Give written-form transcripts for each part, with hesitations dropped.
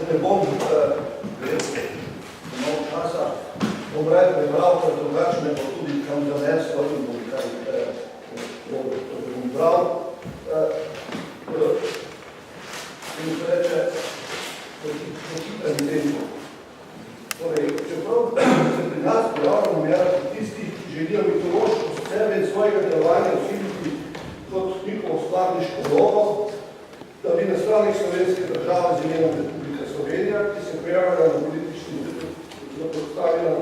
ne bom imel časa, bom raje prebral, ker drugače ne bo tudi kam zaneslo in bom bral. In se reče, po hitrem tempu. Torej, čeprav se pri nas pojavljamo mera tisti, ki želijo mitološko sebe in svojega delovanja vsiliti kot njihovo skladniško vlogo, da bi nastavnik slovenske države z imenom Republika Slovenija, ki se pojavlja na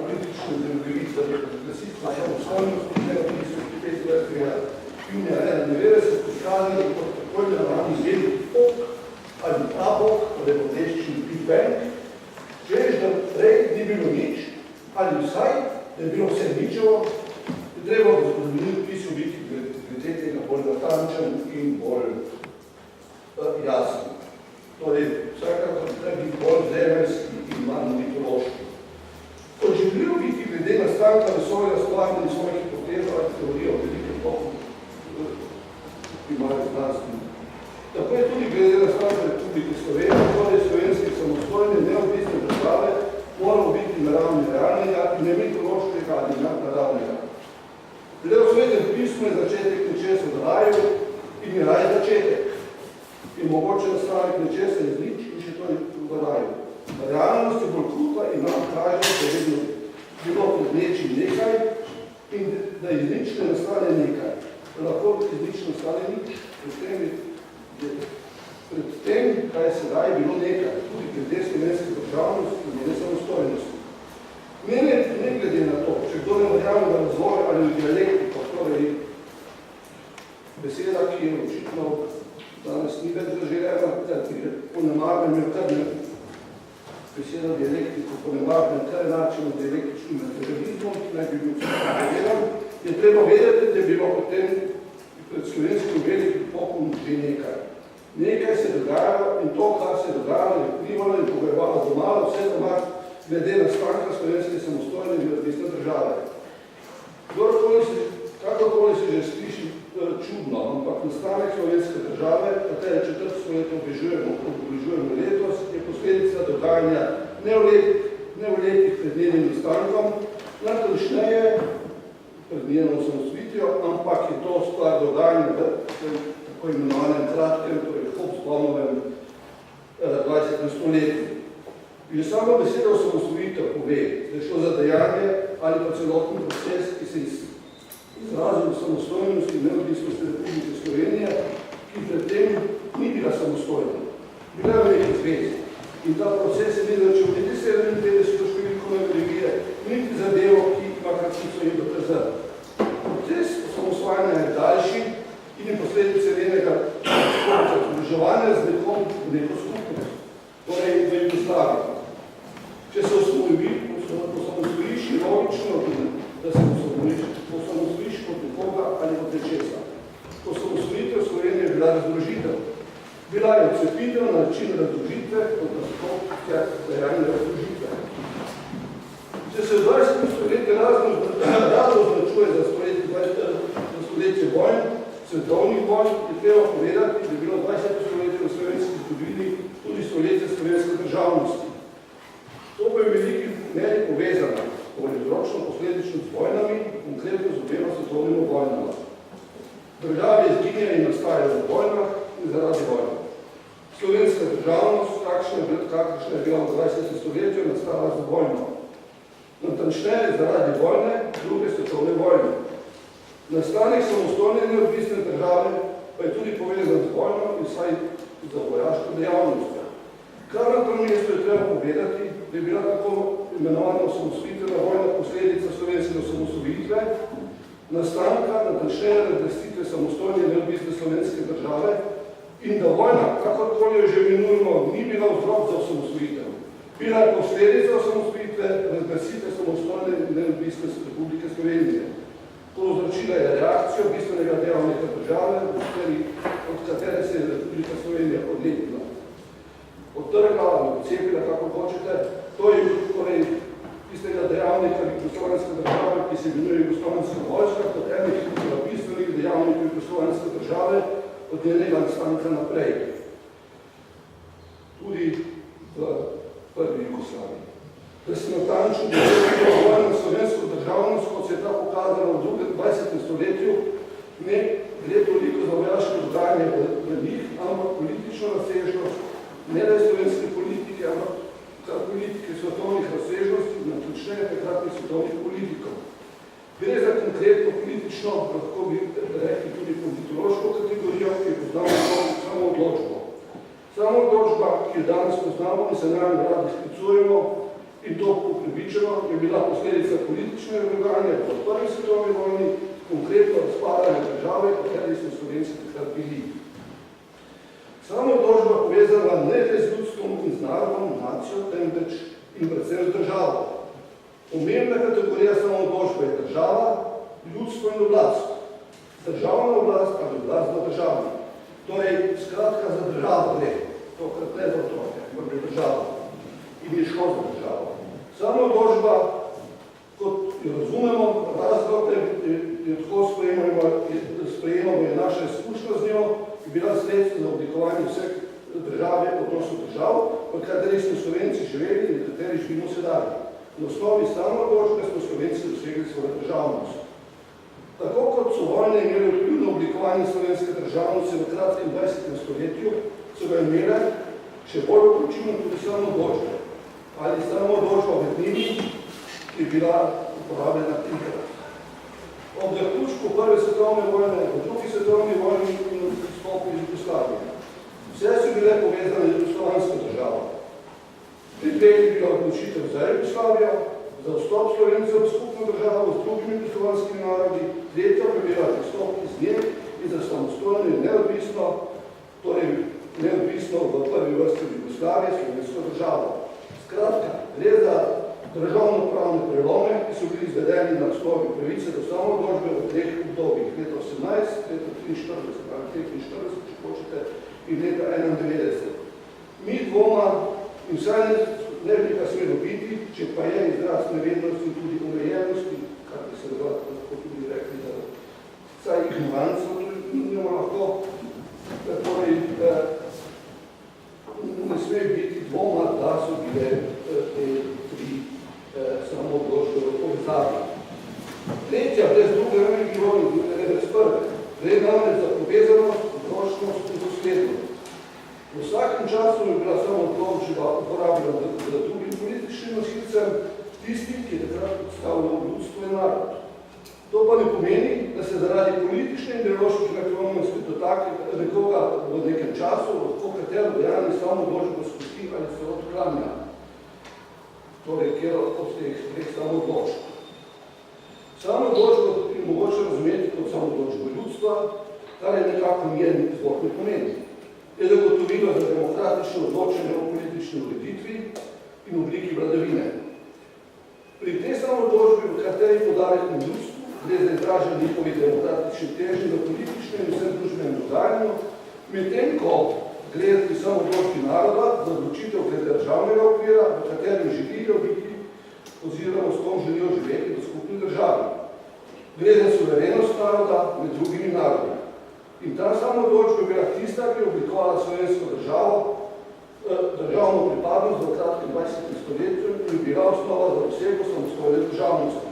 politični zemljevid za razglasitvo samostojnosti 1925. junija 1991 prikazali kot tako imenovani zeli pok ali prabok, v lepoteščini Big Bang, češ, da prej ni bilo nič, ali vsaj, da je bilo vse ničevo, je treba v zgodovini vpisu biti glede tega bolj natančen in bolj jasen. Torej, vsakakor treba biti bolj zemeljski in manj mitološki. Ko želijo biti glede nastanka vesolja skladni svojih hipotezov ali teorijo velike toku, ki imajo znanstveni. Tako je tudi glede nastanka Republike Slovenije, torej slovenske samostojne neodvisne države, moralo biti naravni realnega in ne mitološkega ali nadnaravnega. Glede v svetem pismu je začetek nečesa v raju in je raj začetek. In mogoče nastaviti nečesa iz nič in še to je v raju. Realnost je bolj kruta in nam kaže, da je vedno bilo pred nečim nekaj in da iz nič ne nastane nekaj. Lahko iz nič nastane nič. Pred tem, kaj se da, je bilo nekaj, tudi glede slovenske državnosti in njene samostojnosti. Ne glede na to, če kdo ne verjame v razvoj ali v dialektiko, torej beseda, ki je očitno danes ni več zaželjena, ki je ponemarnem, kar ne beseda dialektiko ponemarnem, kar je način dialektičnim materializmom, ki naj bi bil povedan, je treba vedeti, da je bilo potem pred slovenskim velikim pokom že nekaj. Nekaj se dogajalo in to, kar se dogajalo, je vplivalo in pogojevalo domalo vse doma glede nastanka slovenske samostojne in neodvisne države. Kakorkoli se že sliši čudno, ampak nastanek slovenske države, katere četrt stoletja obeležujemo letos, je posledica dogajanja ne v letih pred njenim nastankom, natančneje pred njeno osamosvojitvijo, ampak je to stvar dogajanja v tako imenovanem kratkem, torej Hobsbawmovem 20. stoletju. Že sama beseda osamosvojitev pove, da je šlo za dejanje ali pa celoten proces, ki se izrazil v samostojnosti in neodvisnosti Republike Slovenije, ki predtem ni bila samostojna. Bila je v nekaj zvezi. In ta proces je ni začel niti 57. številko revije, niti zadevo, ki ima kratico in dokazal. Proces osamosvajanja je daljši in je posledice njenega združevanja z nekom v neko skupnost, torej v Jugoslaviji. Če se osamosvojiš, je logično, da se osamosvojiš od nekoga ali od nečesa. Osamosvojitev Slovenije je bila razdružitev. Bila je odcepitev na način razdružitve od nastopke dejanja razdružitve. Če se v 20. stoletju rado označuje za stoletje vojn, svetovnih vojn, je treba povedati, da je bilo 20. stoletje v slovenski zgodovini tudi stoletje slovenske državnosti. To pa je v veliki meri povezano, vzročno posledično z vojnami, konkretno z obema svetovnima vojnama. Države izginjajo in nastajajo v vojnah in zaradi vojn. Slovenska državnost, kakšna je bila v 20. stoletju, je nastala z vojno. Natančneje zaradi vojne, druge svetovne vojne. Nastanek samostojne in neodvisne države pa je tudi povezan z vojno in vsaj za vojaško dejavnost. Kar na tem mestu je treba povedati, da je bila tako imenovana osamosvojitvena vojna posledica slovenske osamosvojitve, nastanka, natančneje razglasitve samostojne in neodvisne slovenske države in da vojna, kakorkoli jo že imenujemo, ni bila vzrok za osamosvojitev. Bila je posledica osamosvojitve, razglasitve samostojne in neodvisne Republike Slovenije. Povzročila je reakcijo bistvenega dejavnika države, od katere se je Republika Slovenija odlepila. Odtrgla ali odcepila, kako hočete, to je torej tistega dejavnika jugoslovanske države, ki se imenuje Jugoslovanska vojska, kot enih bistvenih dejavnikov jugoslovanske države od njenega nastanka naprej. Tudi v natančno razvojno slovensko državnost, kot se je ta pokazalo v 20. stoletju, ne gre toliko za vojaško dogajanje v njih, ampak politično razsežnost, ne le slovenske politike, ampak politike svetovnih razsežnosti, naključneje takratnih svetovnih politikov. Gre za konkretno politično, lahko bi rekli tudi politološko kategorijo, ki je poznamo samo odločbo. Samo odločba, ki jo danes poznamo in se najmanj radi sklicujemo, in to upravičeno, je bila posledica politične dogajanja v prvi svetovni vojni, konkretno razpadanje države, v kateri smo slovenski takrat bili. Samo odločba povezana ne le z ljudstvom in z narodom, nacijo, temveč in predvsem z državo. Pomembna kategorija samo odločba je država, ljudstvo in oblast. Državna oblast ali oblast za državo. Torej, skratka za državo gre, tokrat ne za otroke, ampak za državo. In je šlo za državo. Samo odločba, kot jo razumemo, razlog, je tako sprejemamo je naša izkušnja z njo, je bila sredstvo za oblikovanje vseh države, odnosno držav, v kateri smo Slovenci živeli in v kateri živimo sedaj. Na osnovi samo odločbe smo Slovenci dosegli svojo državnost. Tako kot so vojne imeli vpliv na oblikovanje slovenske državnosti v kratkem 20. stoletju, so ga imele še bolj vključimo tudi samo odločbe. Ali samo odločba v etnini, ki je bila uporabljena trikrat. Ob zaključku prve svetovne vojne, v drugi svetovni vojni in v izstopu iz Jugoslavije. Vse so bile povezane z jugoslovansko državo. Pri dveh je bila odločitev za Jugoslavijo, za vstop Slovencev v skupno državo z drugimi jugoslovanskimi narodi, tretja pa je bila izstop iz nje in za samostojno in neodvisno, torej neodvisno v prvi vrsti Jugoslavije, slovensko državo. Skratka, gre za državno-pravne prelome, ki so bili izvedeni na osnovi pravice do samoodločbe v treh obdobjih, leta 18, leta 43, ali 45, če hočete, in leta 91. Mi dvoma in vsaj ne bi ga smelo biti, če pa je izraz nevednosti in tudi omejenosti, kar bi se lahko tudi rekli, da vsaj ignoranco tudi lahko, torej ne sme biti dvoma, da so bile te tri samoodločbe v povezavi. Tretja, brez druge vojne, druge brez prve, gre namreč za povezanost, odločnost in doslednost. V vsakem času je bila samoodločba uporabljena za drugim političnim nosilcem, tistim, ki je takrat predstavljal ljudstvo in narod. To pa ne pomeni, da se zaradi politične in ideoloških naklonjenosti dotakne nekoga v nekem času, lahko katero dejanje samoodločbo spusti ali se odklanja. Torej, kjer od teh samoodločb. Samoodločbo je mogoče razumeti kot samoodločbo ljudstva, kar je nekako njen izvorni pomen. Je zagotovilo za demokratično odločenje o politični ureditvi in obliki vladavine. Pri tej samoodločbi, v kateri podarek na ljudstvu, gre za izražanje njihovi demokratični težnji v političnem in vsem družbenem dogajanju, medtem ko gre pri samoodločbi naroda za odločitev glede državnega okvira, v katerem živijo biti oziroma s kom želijo živeti v skupni državi. Gre za suverenost naroda med drugimi narodi. In ta samoodločba je bila tista, ki je oblikovala slovensko državo, državno pripadnost v kratkem 20. stoletju in je bila osnova za vsego samostojne državnosti.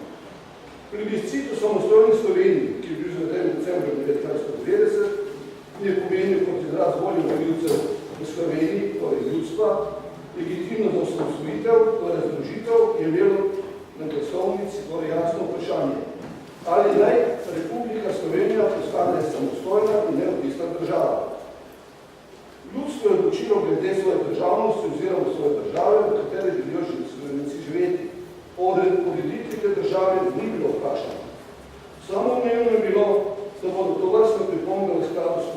Plebiscit o samostojni Sloveniji, ki je bil izveden v decembru 1990, je pomenil kot izraz volje volivcev v Sloveniji, torej ljudstva, legitimno za osamosvojitev, torej združitev, je imelo na glasovnici torej jasno vprašanje. Ali naj Republika Slovenija postane samostojna in neodvisna država? Ljudstvo je odločilo glede svoje državnosti oziroma svoje države, v kateri želijo Slovenci živeti. Ureditvi te države ni bilo vprašano. Samoumevno je bilo, da bodo to vrstne pripombe v skladu s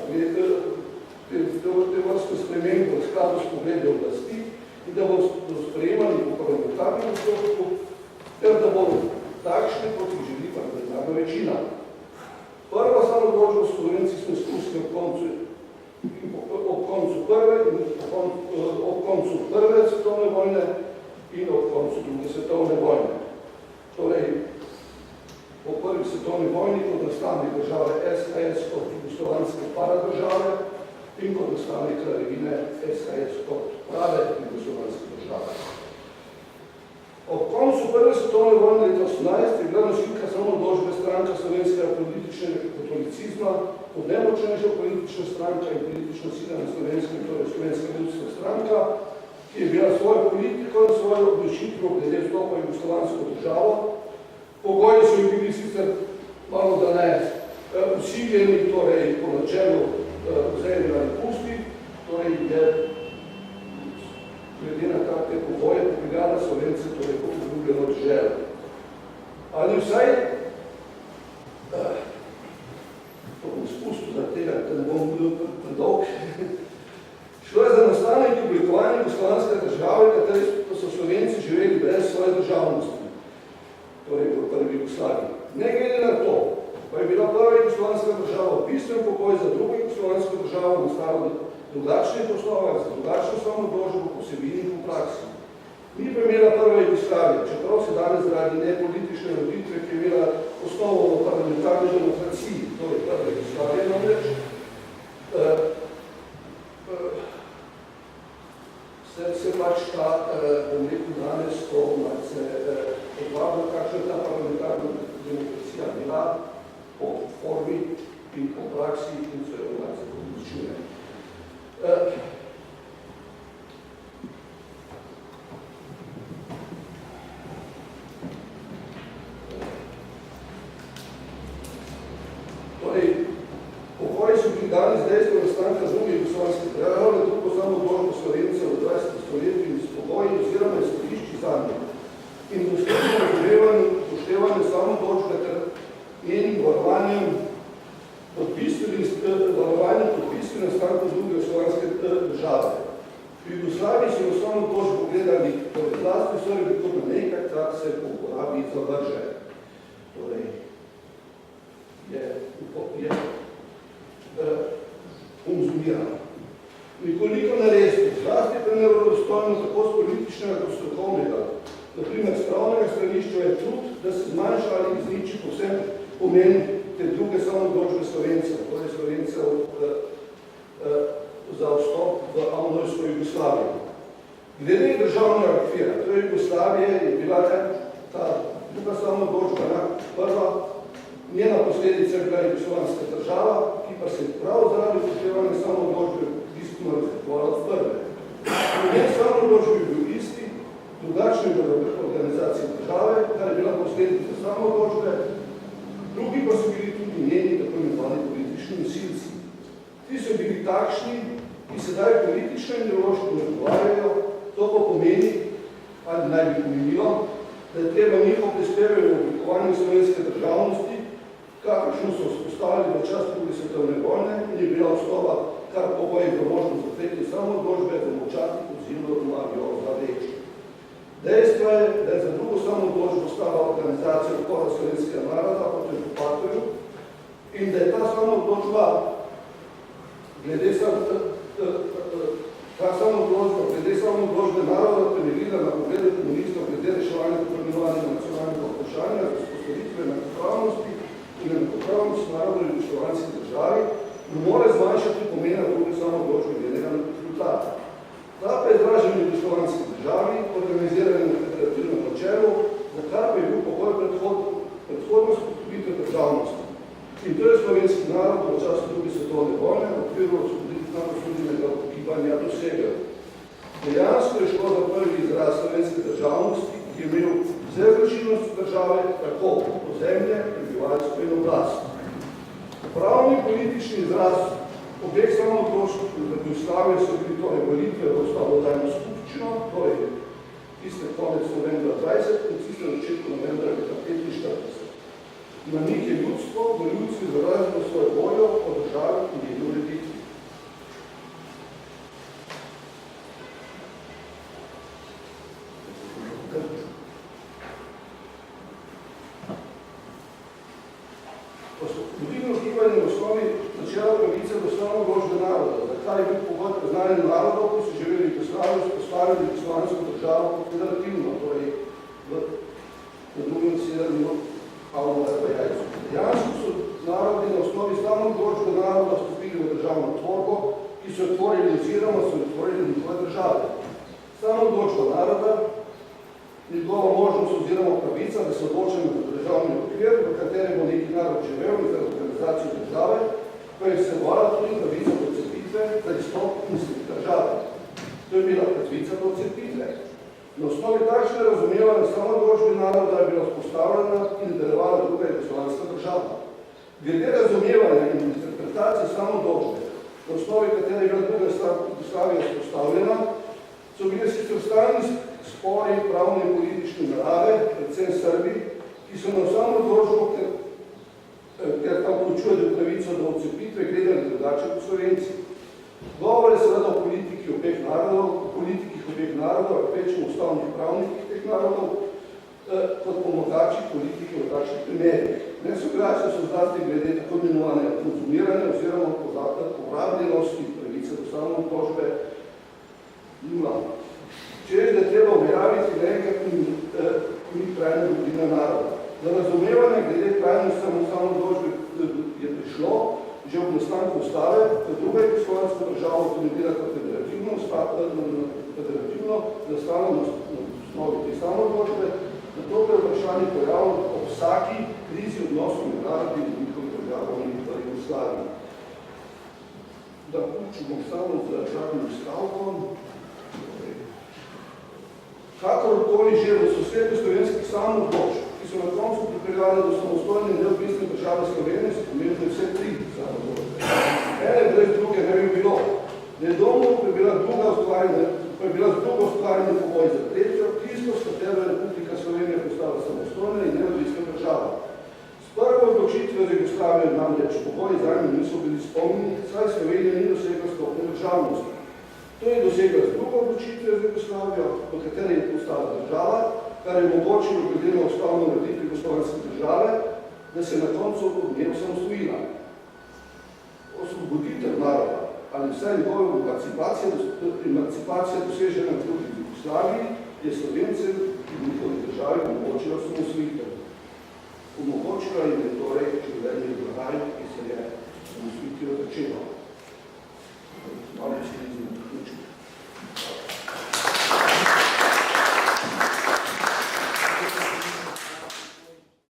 pogledom oblasti in da bodo sprejemali po parlamentarnem postopku, ter da bodo takšne, kot jih želi parlamentarna večina. Prva samoodločba v Slovenci smo izkusili ob koncu prve svetovne vojne in ob koncu druge svetovne vojne. Torej, po prvi svetovni vojni kot nastanek države SHS kot jugoslovanske paradržave in kot nastanek kraljevine SHS kot prave jugoslovanske države. Ob koncu prve svetovne vojne leta 18 je bila nosilka samoodločbe stranka slovenskega političnega katolicizma kot najmočnejša politična stranka in politična sila na slovenskem, torej Slovenska ljudska stranka, ki je bila svojo politiko in svojo odločitvo glede vstopa v jugoslovansko državo. Pogoji so bili sicer malo da ne usiljeni, torej po načelu vzajemni ali pusti, torej je glede na te pogoje popeljala Slovence torej kot obljubljeno deželo. Ali vsaj, to bom spustil za tega, da ne bom bil predolg, šlo je za nastanek in oblikovanje jugoslovanske države, kateri so Slovenci živeli brez svoje državnosti, torej v prvi Jugoslaviji. Ne glede na to, pa je bila prva jugoslovanska država bistven pokoj za drugo jugoslovansko državo nastala drugačnih osnovah, za drugačno samoodločbo po vsebini in po praksi. Ni pa imela prva Jugoslavija, čeprav se danes zaradi nepolitične roditve, ki je imela osnovo v parlamentarni demokraciji, torej prva Jugoslavija namreč, se pač ta, bom rekel danes, to malce odvabno, kakšna ta parlamentarna demokracija bila po formi in po praksi in se jo malce odločuje. Torej, pokoji so bili dani z dejstvo nastanka druge jugoslovanske države, drugo samoodločbo Slovencev v 20. stoletju in s pogoji oziroma izhodišči zanje in dosledno upoštevanje samoodločbe ter njenim varovanjem podpisni nastanku druge jugoslovanske države. V Jugoslaviji so v samoodločbo gledali, torej zlasti so je kot na nekaj, kar se po uporabi zavrže. Torej, je konzumirano. Nekoliko naresno, zlasti pa nerodostojno tako z političnega kot strokovnega, naprimer spravnega stranišča je trud, da se zmanjša ali izniči povsem pomen te druge samoodločbe Slovencev, torej Slovencev za vstop v avnojsko Jugoslavijo. Glede državnega okvira, torej Jugoslavije je bila ta druga samoodločba prva, njena posledica je bila jugoslovanska država, ki pa se prav zaradi upoštevanja samoodločbe bistveno razlikovala od prve. Njen samoodločbe je bil isti, drugačne organizacije države, kar je bila posledica samoodločbe, drugi pa so bili tudi njeni tako imenovani politični nosilci. Ti so bili takšni, ki sedaj politično in ideološko ne odgovarjajo, to pa pomeni, ali naj bi pomenilo, da je treba njihov prispevek v oblikovanju slovenske državnosti, kakršno so vzpostavili v čas druge svetovne vojne in je bila osnova kar pogoji za možnost zatreti samoodločbe, da močati oziroma magijo za reči. Dejstvo je, da je za drugo samoodločbo stala organizacija Odbora slovenskega naroda proti okupatorju in da je ta samoodločba glede samoodločbe naroda temeljila na pogledu komunistov glede reševanja tako imenovanega nacionalnega vprašanja, vzpostavitve enakopravnosti in enakopravnost narodov in jugoslovanski državi, ne more zmanjšati pomena druge samoodločbe glede na rezultate. Ta pa je izražen v jugoslovanski državi, organiziran na federativnem načelu, za kar pa je bil pogoj predhodnost potrebitve državnosti. In to je slovenski narod v času druge svetovne vojne v okviru narodosrednjega gibanja dosegel. Dejansko je šlo za prvi izraz slovenske državnosti, ki je imel vse vršilnost države, tako ozemlje, prebivalstvo in oblast. Pravni politični izraz obeh samoodločb v Jugoslaviji so bili torej volitve v ustavodajno skupščino, torej tiste konec novembra 20 in tiste začetku novembra 1945. Na njih je ljudstvo v ljudstvu izrazilo svojo voljo o državi in njeni ureditvi. Vodilno gibanje v osnovi načela pravice do samoodločbe naroda, zakaj je bil pogoj priznanja narodov, ki so živeli v Jugoslaviji, vzpostavili jugoslovansko državo kot federativno, torej na drugem zasedanju Pavlova v Jajcu. Dejansko so narodi na osnovi samoodločbe naroda vstopili v državno tvorbo, ki so otvorili oziroma so otvorili njihove države. Samoodločba naroda njegova možnost oziroma pravica, da se odločimo za državni okvir, v katerem bo neki narod živel in za organizacijo države, pa je vsebovala tudi pravica do odcepitve za izstop iz države. To je bila pravica do odcepitve. Na osnovi takšne razumevanja samoodločbe naroda je bila vzpostavljena in delovala druga jugoslovanska država. Glede razumevanja in interpretacije samoodločbe, na osnovi katere je bila druga Jugoslavija vzpostavljena, so bili sicer stalni spori pravne in politične narave, predvsem Srbi, ki so na samoodločbo, ker tam vključuje pravico do odcepitve, gledali drugače kot Slovenci. Govor je seveda o politikih obeh narodov, večjem ustavnih pravnikih teh narodov, kot pomogači politike v takšnih primerih. Nesoglasja so zlasti glede tako imenovanega konzumiranja oziroma porabljenosti pravice do samoodločbe. Če je, da je treba objaviti nekaj ni trajna dobrina naroda. Za razumevanje glede trajnosti samoodločbe je prišlo že ob nastanku ustave, da druga jugoslovanska država utemeljila kot federativno nastalo na osnovi te samoodločbe, na to je vprašanje pojavilo o vsaki krizi odnosov med narodi in njihovih državami v Jugoslaviji. Da učimo samo z državnim stavkom. Kakorkoli že v sosednju slovenskih samoodločb, ki so na koncu pripeljali do samostojne in neodvisne države Slovenije, so pomembne vse tri samoodločbe. Ene brez druge ne bi bilo. Nedolgo pa je bila druga ustvarjena pogoj za tretjo, tisto, s katero je Republika Slovenija postala samostojna in neodvisna država. S prvo odločitvijo z Jugoslavijo namreč pogoji zanje niso bili spomnjeni, saj Slovenija ni dosegla stopnje državnosti. To je dosegla z drugo odločitvijo z Jugoslavijo, v kateri je postala država, kar je omogočilo glede na ustavno ureditve jugoslovanske države, da se na koncu od nje osamosvojila. Osvoboditev naroda ali vsaj njegova emancipacija dosežena tudi v Jugoslaviji je Slovencem in njihovi državi omogočila samosvojitev. Omogočila jim je torej življenje v raju, ki se je samosvojitev začelo.